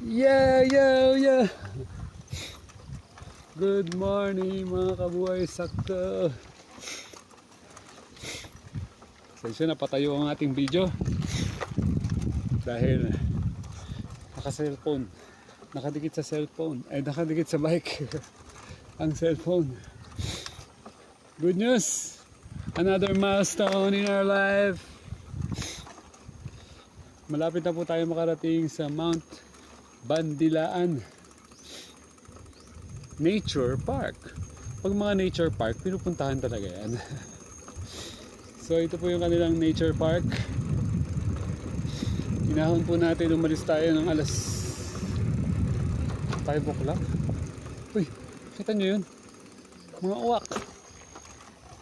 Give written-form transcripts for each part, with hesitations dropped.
Yeah, yeah, yeah. Good morning mga kabuhay sakto. Sensya na patayo ang ating video dahil naka-cellphone, nakadikit sa cellphone, ay nakadikit sa bike ang cellphone. Good news, another milestone in our life. Malapit na po tayo makarating sa Mount Bandilaan Nature Park. Pag mga nature park, pinupuntahan talaga yan. So ito po yung kanilang nature park. Inahon po natin, umalis tayo ng alas 5 o'clock. Uy, kita nyo yun? Mga uwak.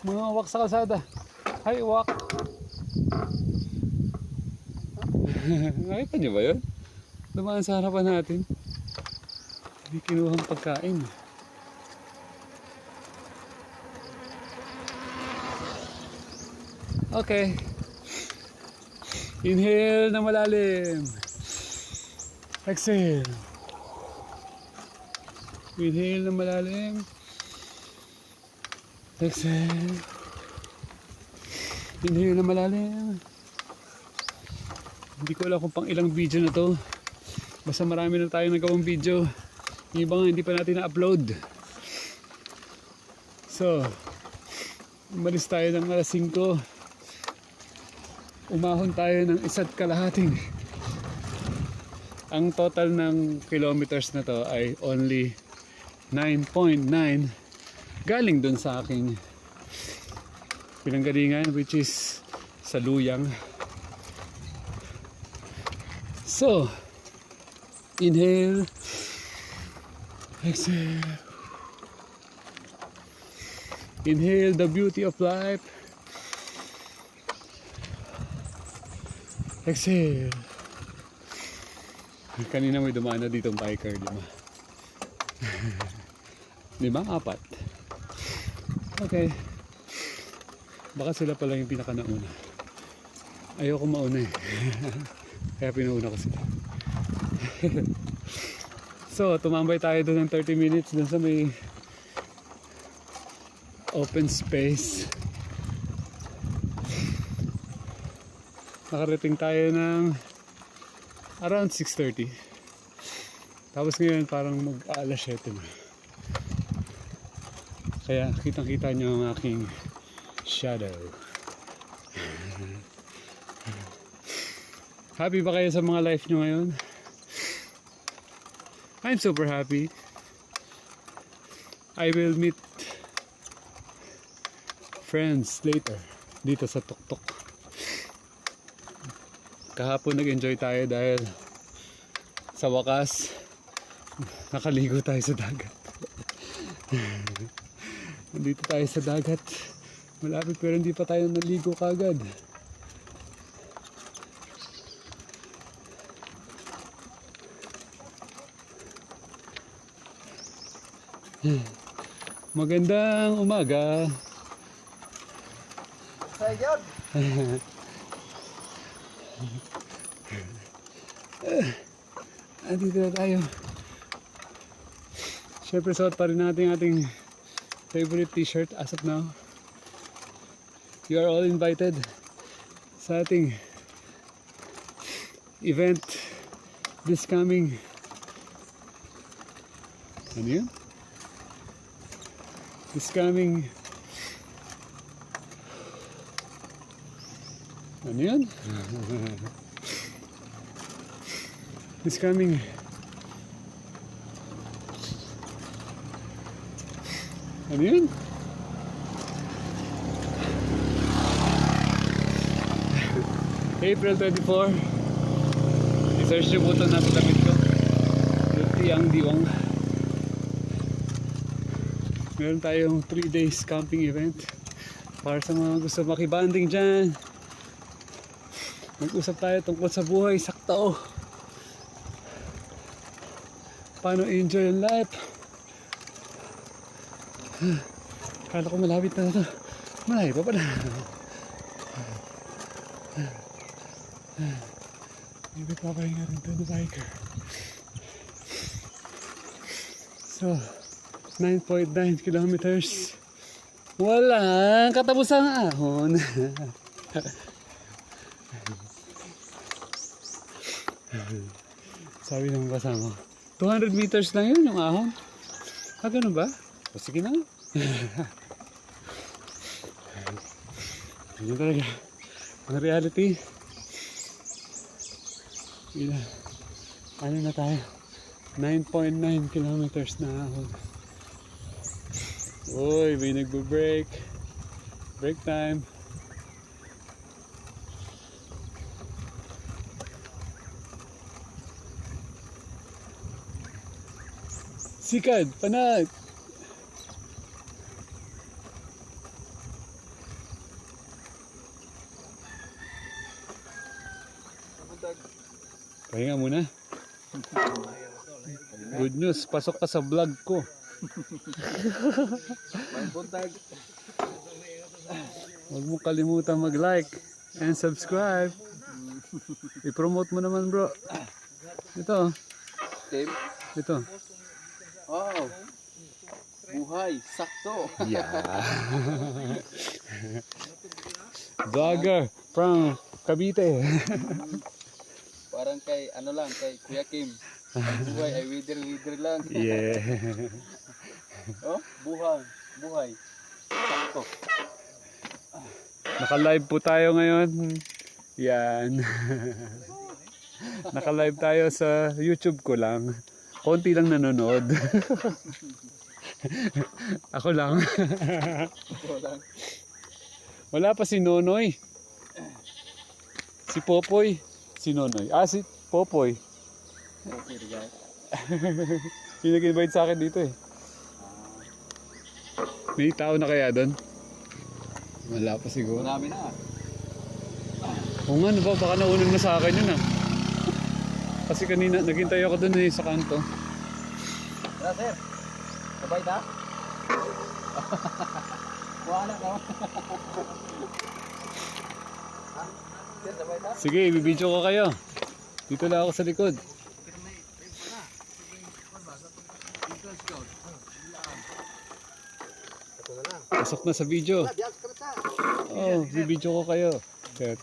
Mga uwak sa kalsada. Hi uwak. Nakita nyo ba yun? Dumaan sa harapan natin. May kinuhang pagkain. Okay. Inhale na malalim. Exhale. Inhale na malalim. Exhale. Inhale na malalim. Hindi ko alam kung pang ilang video na to. Basta marami na tayo nagawang video. Yung iba nga hindi pa natin na-upload. So, umalis tayo ng alas 5. Umahon tayo ng 1.5. Ang total ng kilometers na to ay only 9.9 galing dun sa aking pinanggalingan, which is sa Luyang. So, inhale, exhale. Inhale the beauty of life. Exhale. Kanina may dumaan na ditong biker, di ba? Di ba? 4. Okay. Baka sila pala yung pinaka-nauna. Ayoko mauna eh. Kaya pinuuna ko sila. So, tumambay tayo doon ng 30 minutes doon sa may open space. Nakarating tayo ng around 6:30. Tapos ngayon parang mag-alas 7 na. Kaya kitang-kita nyo ang aking shadow. Happy ba kayo sa mga life nyo ngayon? I'm super happy. I will meet friends later dito sa Tuktok. Kahapon nag-enjoy tayo dahil sa wakas nakaligo tayo sa dagat. Nandito tayo sa dagat. Malapit pero hindi pa tayo naligo kagad. Magandang umaga. Sayad. Andito na tayo. Siyempre suot pa rin natin ating favorite t-shirt as of now. You are all invited sa ating event this coming, ano yun? This coming, ano yun? This coming ano yun? April 24. I-search nyo po ito na pinamit ko. Tiang Diwang. Meron tayong 3 days camping event para sa mga gusto makibanding dyan. Mag-usap tayo tungkol sa buhay sakto. Paano enjoy yung life. Kala ko malapit na ito. Malayo pa pala. May papahinga rin ito na biker. So, 9.9 kilometers. Walang katapusang ahon. Sabi ng kasama, 200 meters lang yun yung ahon. Ah, ganun ba? O sige na. Ganyan talaga. Ang reality. Ano na tayo? 9.9 kilometers na ahon. Uy, may nagbo-break. Break time. Sikad, panag. Pahinga muna. Good news, pasok ka sa vlog ko. Huwag mo kalimutan mag-like and subscribe. I-promote mo naman, bro. Ito. Ito. Oh. Buhay, sakto. Yeah. Vlogger from Cavite. Parang kay ano lang, kay Kuya Kim. Ang buhay ay wither lang. Yeah. Oh, buhay. Sakto. Naka-live po tayo ngayon. Yan. Naka-live tayo sa YouTube ko lang. Konti lang nanonood. Ako lang. Wala pa si Nonoy. Si Popoy. Si Nonoy. Ah, si Popoy. Yung nag-invite sa akin dito eh. May tao na kaya doon? Wala pa siguro. Marami na. Oo nga, diba? Baka naunang na sa akin yun ah. Kasi kanina, naghintay ako doon eh, sa kanto. Tara, sir. Sabay na? Wala ka. Sir, sabay na? Sige, ibibidyo ko kayo. Dito lang ako sa likod. Pasok na sa video. Oh, bibidyo ko kayo. Sir.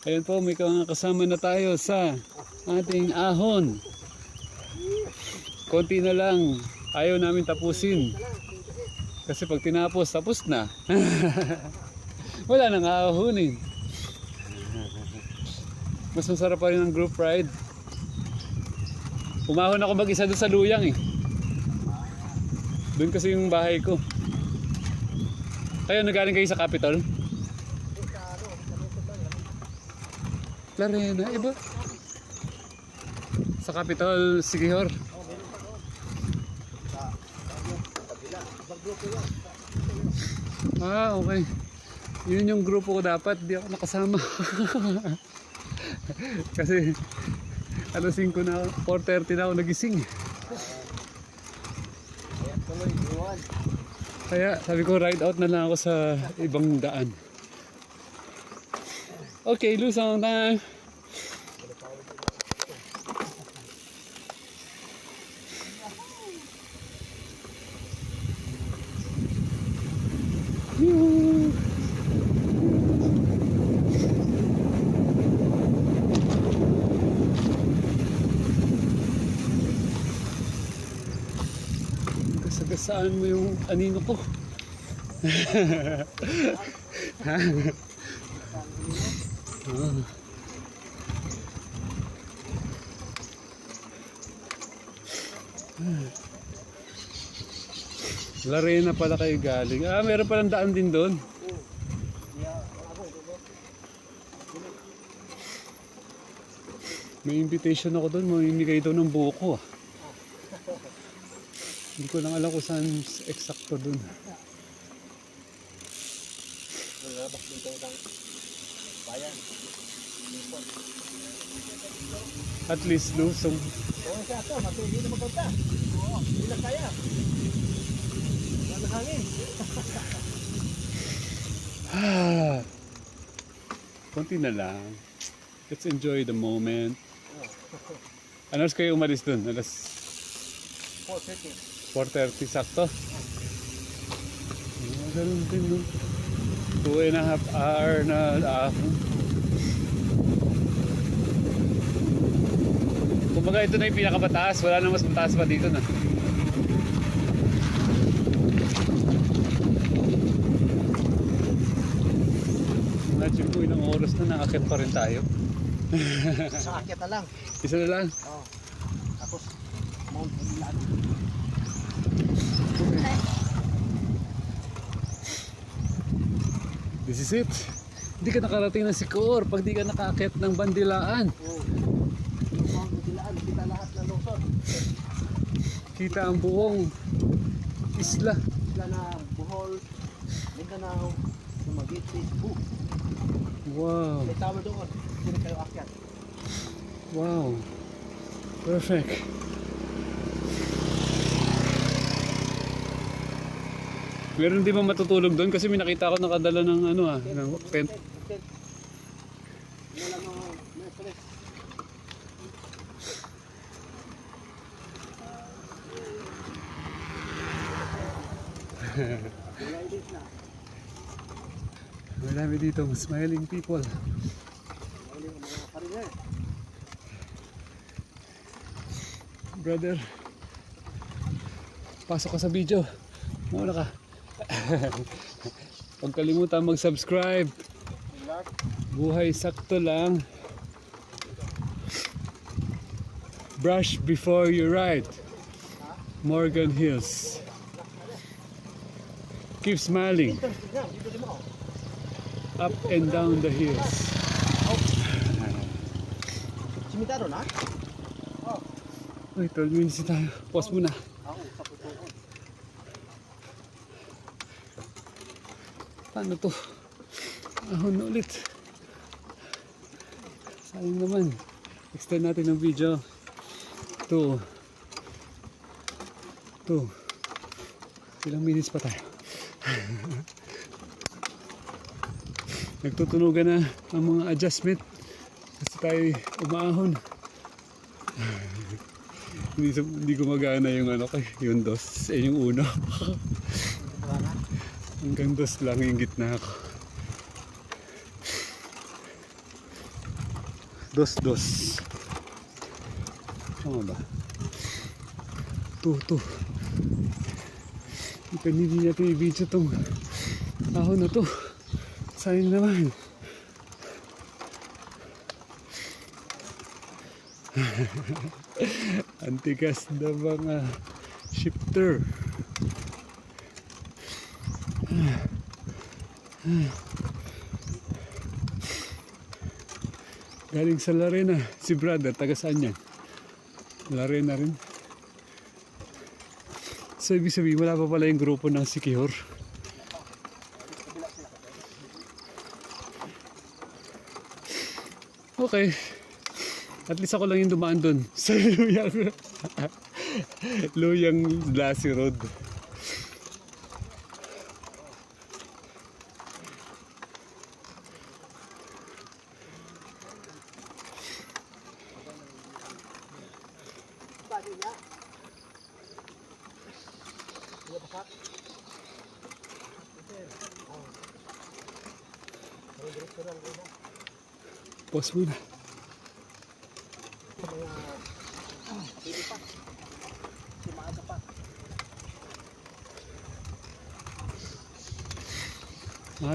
Ayun po, may kasama na tayo sa ating ahon. Konti na lang. Ayaw namin tapusin. Kasi pag tinapos, tapos na. Wala nang aahonin. Mas masarap pa rin ang group ride. Umahon ako mag-isa doon sa Luyang eh. Doon kasi yung bahay ko. Kayo, nagaling kayo sa Capitol? Clarena, iba? Sa Capitol, Sigihor. Ah, okay. Yun yung grupo ko dapat, di ako nakasama. Kasi, 5 na, 4:30 na ako nagising. Kaya sabi ko ride out na lang ako sa ibang daan. Okay, Luzon time. Kasagasaan mo yung anino ko. Ha? Oh. Larena pala kayo galing. Ah, meron palang daan din doon. May invitation ako doon. Mamimigay daw ng buko ah. Hindi ko lang alam kung saan eksakto doon. At least Luzon. Oo, siya ito. Matulog na magpunta. Oo, hindi lang kaya. Wala hangin. Konti na lang. Let's enjoy the moment. Ano oras kayo umalis dun? Alas 4:30. 4:30 sakto? Ganun din, no? 2.5 hour na ahon. Kumbaga ito na yung pinakamataas. Wala na mas mataas pa dito na. Imagine po ilang oras na nakakit pa rin tayo. Sa akyat na lang. Isa na lang. Oo. Tapos, Mount Milan. This is it. Hindi ka nakarating ng Sikor pag di ka nakakit ng Bandilaan. Oo. Mount Milan, kita lahat ng Luzon. Kita ang buong isla. Sila na Bohol, Mindanao, Dumaguete, Cebu. Wow. May tower doon. Hindi kayo akyat. Wow. Perfect. Meron di ba matutulog doon? Kasi may nakita ako nakadala ng ano ng tent. Wala mo, may pulis. Wala edit na. Marami dito, smiling people. Wala yung mga kariner. Brother, pasok ka sa video. Mauna ka. Huwag kalimutan mag-subscribe. Buhay sakto lang. Brush before you ride. Morgan Hills. Keep smiling. Up and down the hills. Simitaro na? Uy, 12 minutes na tayo. Pause muna. Ako, sa putuon. Paano to? Ahon na ulit. Sayang naman. Extend natin ng video. 2. Ilang minutes pa tayo. Nagtutunugan na ang mga adjustment kasi tayo umaahon. Hindi gumagana yung ano kay yung dos, yung uno. Hanggang dos lang yung gitna ako. Dos. Tama ba? 2. Hindi natin i-video tong ahon na to. Sayang naman. Antigas na mga shifter. Galing sa Larena si brother, taga saan yan? Larena rin. So ibig sabihin wala pa pala yung grupo ng Sikihor. Okay. At least ako lang yung dumaan dun sa Luyang Lassie Road. Pause muna.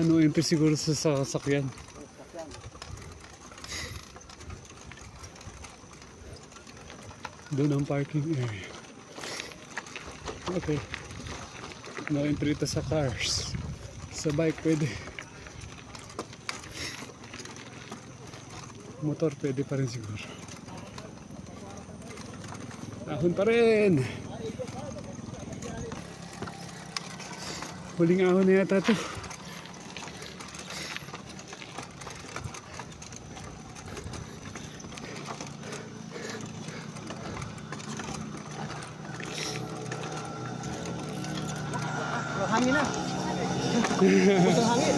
No entry siguro sa sasakyan. Doon ang parking area. Okay. No entry to sa cars. Sa bike pwede. Motor pwede pa rin siguro. Ahon pa rin. Huling ahon na yata ito. Hangin na. Pusang hangin.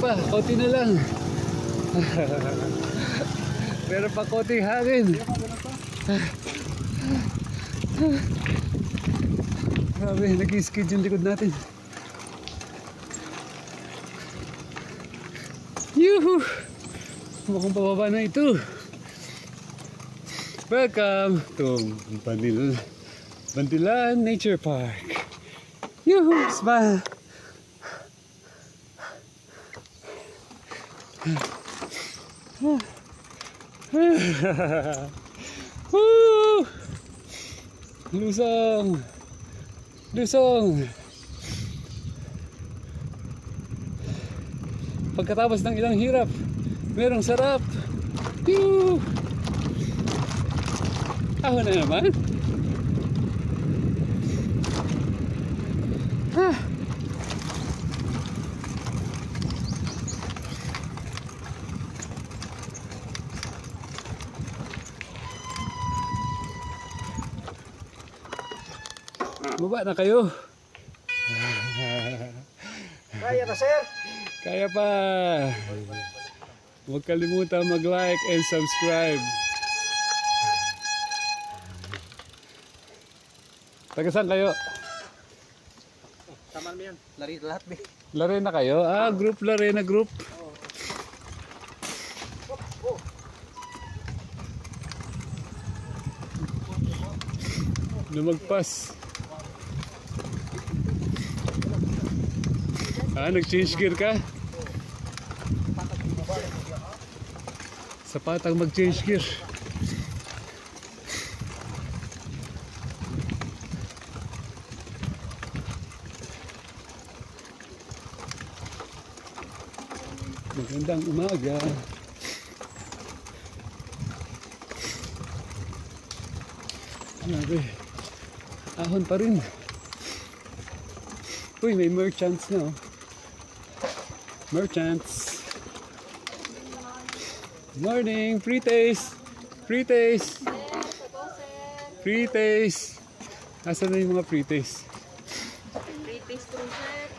pa, konti na lang. Meron pa konting hangin. Grabe, nag-skid yung likod natin. Yuhu! Mukhang pababa na ito. Welcome to Bandilan Nature Park. Yuhu! Smile! Woo! Lusong! Lusong! Pagkatapos ng ilang hirap, merong sarap! Yuhu! Ako na naman! Ah! Baba na kayo. Kaya na, sir. Kaya pa. Huwag kalimutan mag-like and subscribe. Taga saan kayo? Tama naman yan. Lari lahat, be. Lare na kayo? Ah, group lare na group. Lumagpas. Ah, nag-change gear ka? Sa patang mag-change gear. Magandang umaga. Grabe. Ahon pa rin. Uy, may merchants na oh. Merchants. Morning, free taste. Free taste. Free taste. Asan na yung mga free taste? Free taste po, sir.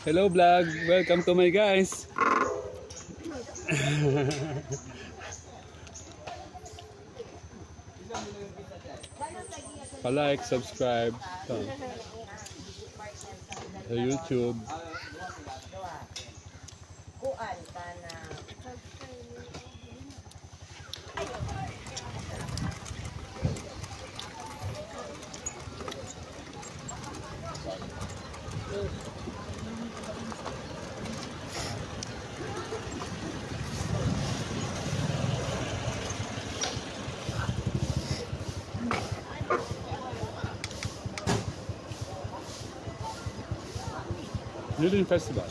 Hello vlog. Welcome to my guys. Pa-like, subscribe sa YouTube. Kuan ka na. Newton Festival.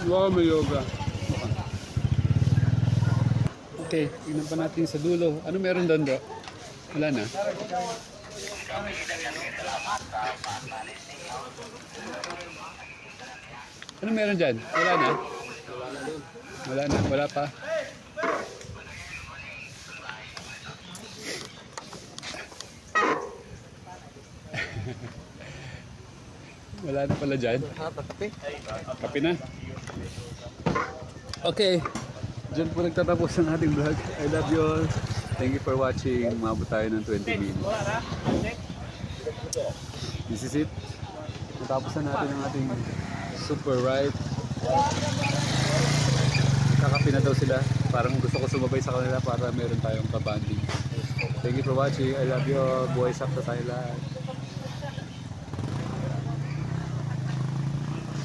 Wow, may yoga. Okay, tingnan pa natin sa dulo. Ano meron doon, bro? Wala na. Ano meron dyan? Wala na? Wala na, wala pa. Wala na pala dyan. Kape. Kape na. Okay. Diyan po nagtatapos ang ating vlog. I love you all. Thank you for watching. Umabot tayo ng 20 minutes. This is it. Natapos na natin ang ating super ride. Kakape na daw sila. Parang gusto ko sumabay sa kanila para meron tayong kabanding. Thank you for watching. I love you all. Buhay sakto tayo lahat.